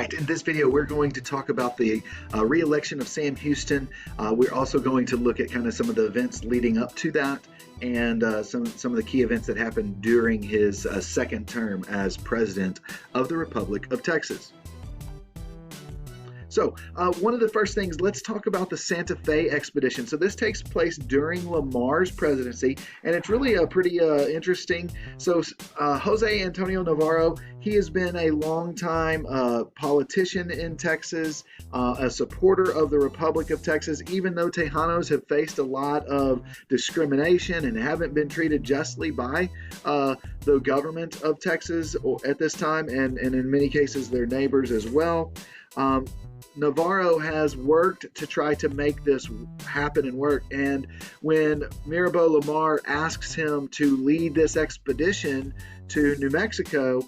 right, in this video we're going to talk about the re-election of Sam Houston. We're also going to look at kind of some of the events leading up to that and some of the key events that happened during his second term as president of the Republic of Texas. So one of the first things, let's talk about the Santa Fe expedition. So this takes place during Lamar's presidency, and it's really pretty interesting. So Jose Antonio Navarro, he has been a longtime politician in Texas, a supporter of the Republic of Texas, even though Tejanos have faced a lot of discrimination and haven't been treated justly by the government of Texas at this time, and in many cases their neighbors as well. Navarro has worked to try to make this happen and work, and when Mirabeau Lamar asks him to lead this expedition to New Mexico,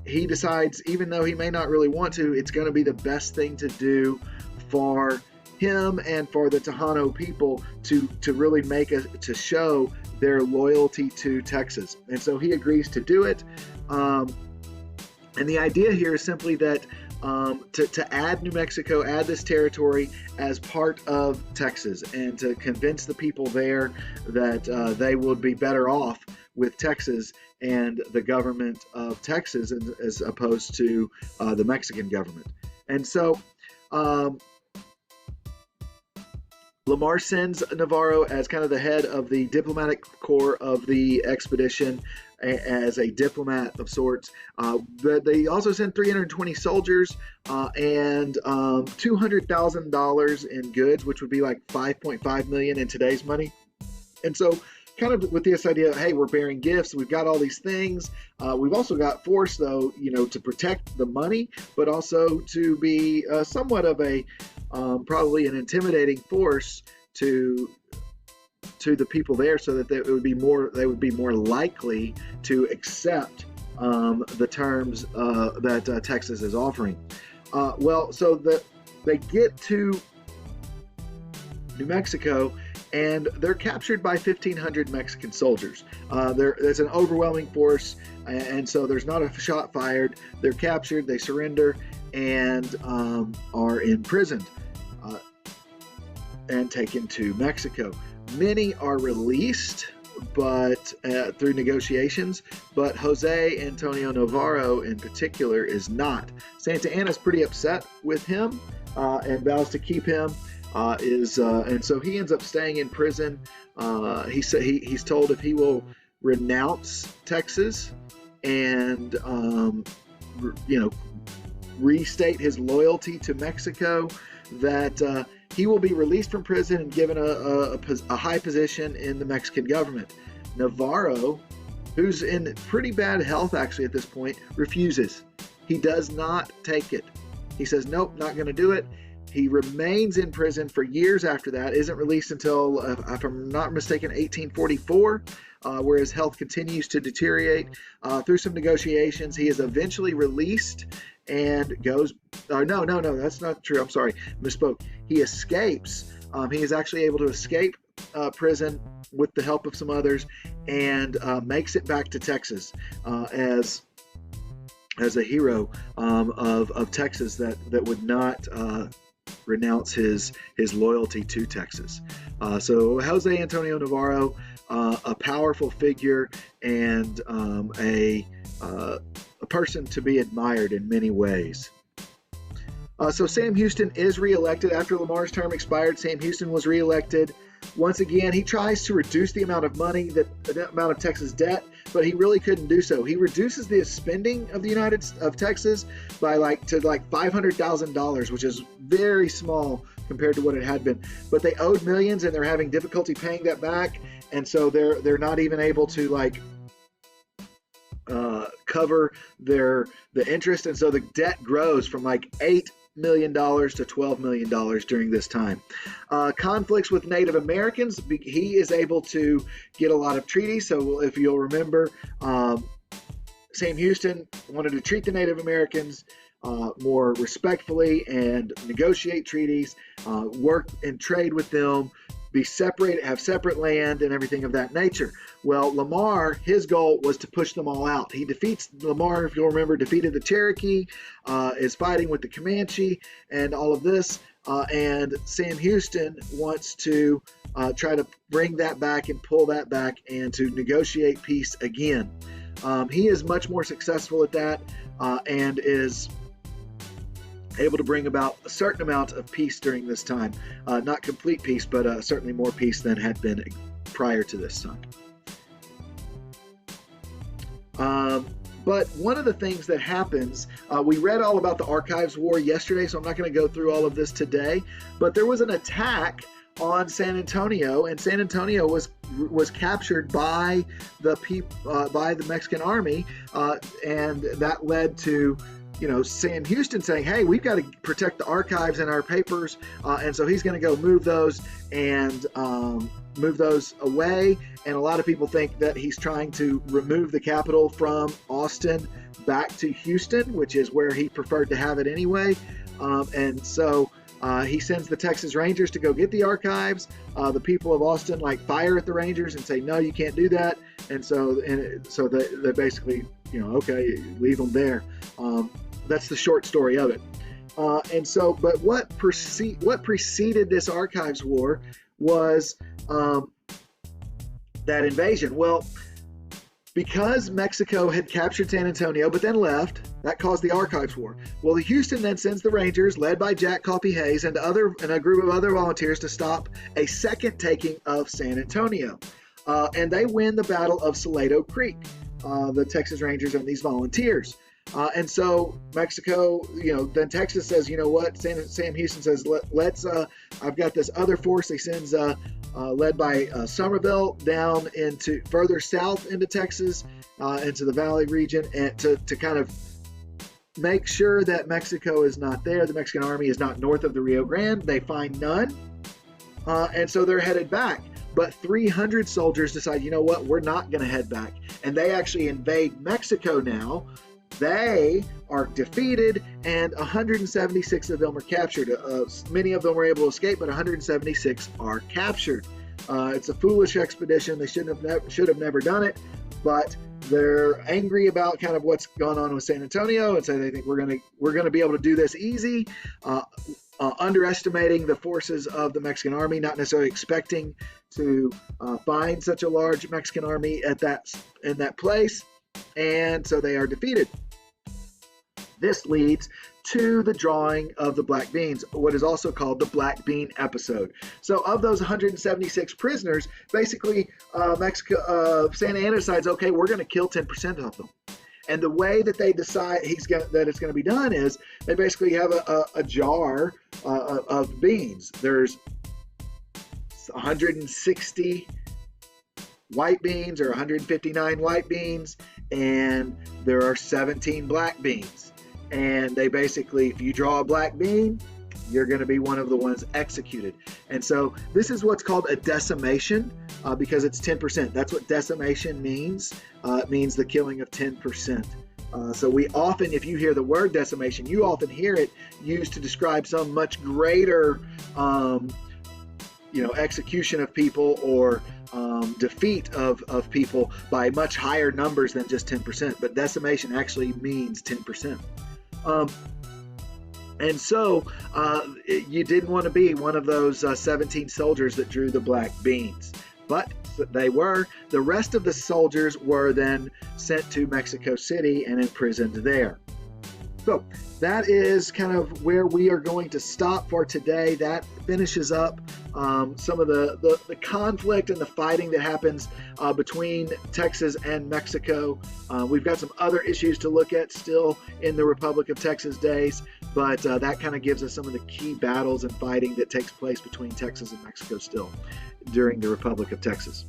he decides, even though he may not really want to, it's going to be the best thing to do for him and for the Tejano people to really to show their loyalty to Texas. And so he agrees to do it. And the idea here is simply that to add New Mexico, add this territory as part of Texas, and to convince the people there that they would be better off with Texas and the government of Texas as opposed to the Mexican government. And so Lamar sends Navarro as kind of the head of the diplomatic corps of the expedition, as a diplomat of sorts, but they also sent 320 soldiers and $200,000 in goods, which would be like 5.5 million in today's money. And so kind of with this idea, hey, we're bearing gifts, we've got all these things, we've also got force, though, to protect the money, but also to be somewhat of a probably an intimidating force to the people there, so that they would be more likely to accept the terms that Texas is offering. So they get to New Mexico, and they're captured by 1,500 Mexican soldiers. There's an overwhelming force, and so there's not a shot fired. They're captured, they surrender, and are imprisoned and taken to Mexico. Many are released, but through negotiations, but Jose Antonio Navarro in particular is not. Santa Anna's pretty upset with him and vows to keep him. And so he ends up staying in prison. He's told if he will renounce Texas and restate his loyalty to Mexico, that he will be released from prison and given a high position in the Mexican government. Navarro, who's in pretty bad health actually at this point, refuses. He does not take it. He says, nope, not going to do it. He remains in prison for years after that, isn't released until, if I'm not mistaken, 1844, where his health continues to deteriorate. Through some negotiations, he is eventually released and goes, no, that's not true. I'm sorry, misspoke. He escapes. He is actually able to escape prison with the help of some others, and makes it back to Texas as a hero of Texas that would not renounce his loyalty to Texas. So Jose Antonio Navarro, a powerful figure and a person to be admired in many ways. So Sam Houston is reelected. After Lamar's term expired, Sam Houston was reelected. Once again, he tries to reduce the amount of money, the amount of Texas debt, but he really couldn't do so. He reduces the spending of Texas by like $500,000, which is very small compared to what it had been. But they owed millions, and they're having difficulty paying that back, and so they're not even able to cover the interest, and so the debt grows from like $8 million to $12 million during this time. Conflicts with Native Americans, he is able to get a lot of treaties. So if you'll remember, Sam Houston wanted to treat the Native Americans more respectfully and negotiate treaties, work and trade with them, be separate, have separate land and everything of that nature. Well, Lamar, his goal was to push them all out. He defeats Lamar, if you'll remember, defeated the Cherokee, is fighting with the Comanche and all of this. And Sam Houston wants to try to bring that back and pull that back and to negotiate peace again. He is much more successful at that and is able to bring about a certain amount of peace during this time. Not complete peace, but certainly more peace than had been prior to this time. But one of the things that happens, we read all about the Archives War yesterday, so I'm not going to go through all of this today, but there was an attack on San Antonio, and San Antonio was captured by the Mexican army, and that led to Sam Houston saying, hey, we've got to protect the archives and our papers, and so he's going to go move those away. And a lot of people think that he's trying to remove the capital from Austin back to Houston, which is where he preferred to have it anyway. And so he sends the Texas Rangers to go get the archives. The people of Austin fire at the Rangers and say, no, you can't do that. And so they basically, okay, leave them there. That's the short story of it. But what preceded this Archives War was that invasion. Well, because Mexico had captured San Antonio but then left, that caused the Archives War. Well, Houston then sends the Rangers, led by Jack Coffee Hayes and a group of other volunteers, to stop a second taking of San Antonio. And they win the Battle of Salado Creek, the Texas Rangers and these volunteers. And so Mexico, then Texas says, you know what? Sam Houston says, let's. I've got this other force. He sends, led by Somerville, down into further south into Texas, into the Valley region, and to kind of make sure that Mexico is not there. The Mexican army is not north of the Rio Grande. They find none, and so they're headed back. But 300 soldiers decide, you know what? We're not going to head back, and they actually invade Mexico now. They are defeated, and 176 of them are captured. Many of them were able to escape, but 176 are captured. It's a foolish expedition. They should have never done it, but they're angry about kind of what's gone on with San Antonio, and so they think we're gonna be able to do this easy. Underestimating the forces of the Mexican army, not necessarily expecting to find such a large Mexican army in that place, and so they are defeated. This leads to the drawing of the black beans, what is also called the black bean episode. So of those 176 prisoners, basically Santa Anna decides, okay, we're going to kill 10% of them. And the way that they decide that it's going to be done is they basically have a jar of beans. There's 160 white beans or 159 white beans, and there are 17 black beans. And they basically, if you draw a black bean, you're going to be one of the ones executed. And so this is what's called a decimation, because it's 10%. That's what decimation means. It means the killing of 10%. So we often, if you hear the word decimation, you often hear it used to describe some much greater, execution of people or defeat of people by much higher numbers than just 10%. But decimation actually means 10%. And so you didn't want to be one of those 17 soldiers that drew the black beans, but they were. The rest of the soldiers were then sent to Mexico City and imprisoned there. So that is kind of where we are going to stop for today. That finishes up some of the conflict and the fighting that happens between Texas and Mexico. We've got some other issues to look at still in the Republic of Texas days, but that kind of gives us some of the key battles and fighting that takes place between Texas and Mexico still during the Republic of Texas.